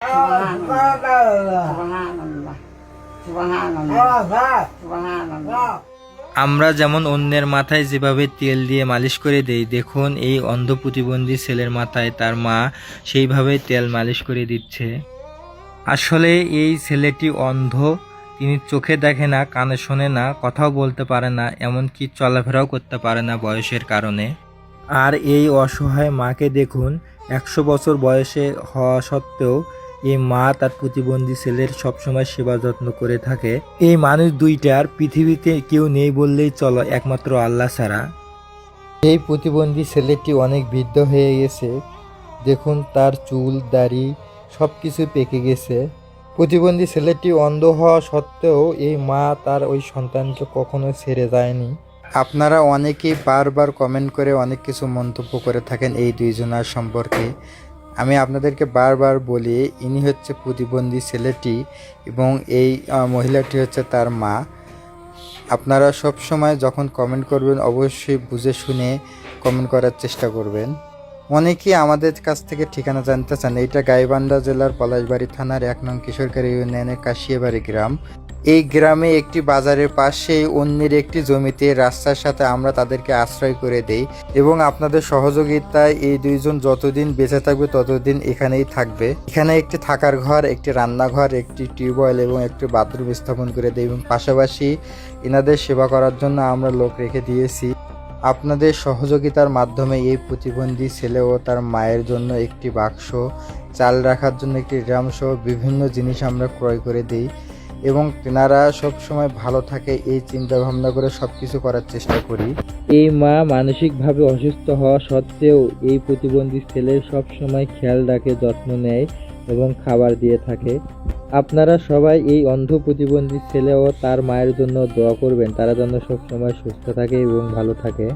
Subhanallah. Subhanallah. Subhanallah. আমরা যেমন অন্যের মাথায় যেভাবে তেল দিয়ে মালিশ করে দেই, দেখুন এই অন্ধ প্রতিবন্ধী ছেলের মাথায় তার মা সেইভাবে তেল মালিশ করে দিচ্ছে। আসলে এই ছেলেটি অন্ধ, তিনি চোখে দেখে না, কানে শোনে না, কথাও বলতে পারে না, এমনকি চলাফেরাও করতে পারে না বয়সের কারণে। আর এই অসহায় মাকে দেখুন, 100 বছর বয়সে হওয়া সত্ত্বেও এই মা তার প্রতিবন্ধী ছেলের সবসময় সেবা যত্ন করে থাকে। এই মানুষ দুইটার পৃথিবীতে কেউ নেই বললেই চলো, একমাত্র আল্লাহ ছাড়া। এই প্রতিবন্ধী ছেলেটি অনেক বৃদ্ধ হয়ে গেছে, দেখুন তার চুল দাড়ি সব কিছু পেকে গেছে। প্রতিবন্ধী ছেলেটি অন্ধ হওয়া সত্ত্বেও এই মা তার ওই সন্তানকে কখনো ছেড়ে যায়নি। আপনারা অনেকেই বারবার কমেন্ট করে অনেক কিছু মন্তব্য করে থাকেন এই দুইজনার সম্পর্কে। আমি আপনাদেরকে বারবার বলি, ইনি হচ্ছে প্রতিবন্ধী ছেলেটি এবং এই মহিলাটি হচ্ছে তার মা। আপনারা সব সময় যখন কমেন্ট করবেন অবশ্যই বুঝে শুনে কমেন্ট করার চেষ্টা করবেন। অনেকেই আমাদের কাছ থেকে ঠিকানা জানতে চান। এইটা গাইবান্ধা জেলার পলাশবাড়ি থানার 1 নং কিশোরকারী ইউনিয়নের কাশিয়াবাড়ি গ্রাম। এই গ্রামে একটি বাজারের পাশে অন্যের একটি জমিতে রাস্তার সাথে আমরা তাদেরকে আশ্রয় করে দেই এবং আপনাদের সহযোগিতায় এই দুইজন যতদিন বেঁচে থাকবে ততদিন এখানেই থাকবে। এখানে একটি থাকার ঘর, একটি রান্নাঘর, একটি টিউবওয়েল এবং একটি বাথরুম স্থাপন করে দেই এবং পাশাপাশি এনাদের সেবা করার জন্য আমরা লোক রেখে দিয়েছি। আপনাদের সহযোগিতার মাধ্যমে এই প্রতিবন্ধী ছেলে ও তার মায়ের জন্য একটি বাক্স, চাল রাখার জন্য একটি ড্রাম সহ বিভিন্ন জিনিস আমরা ক্রয় করে দিই এবং তেনারা সব সময় ভালো থাকে এই চিন্তা ভাবনা করে সব কিছু করার চেষ্টা করি। এই মা মানসিকভাবে অসুস্থ হওয়া সত্ত্বেও এই প্রতিবন্ধী ছেলের সব সময় খেয়াল রাখে, যত্ন নেয় এবং খাবার দিয়ে থাকে। আপনারা সবাই এই অন্ধ প্রতিবন্ধী ছেলে ও তার মায়ের জন্য দোয়া করবেন, তারা যেন সবসময় সুস্থ থাকে এবং ভালো থাকে।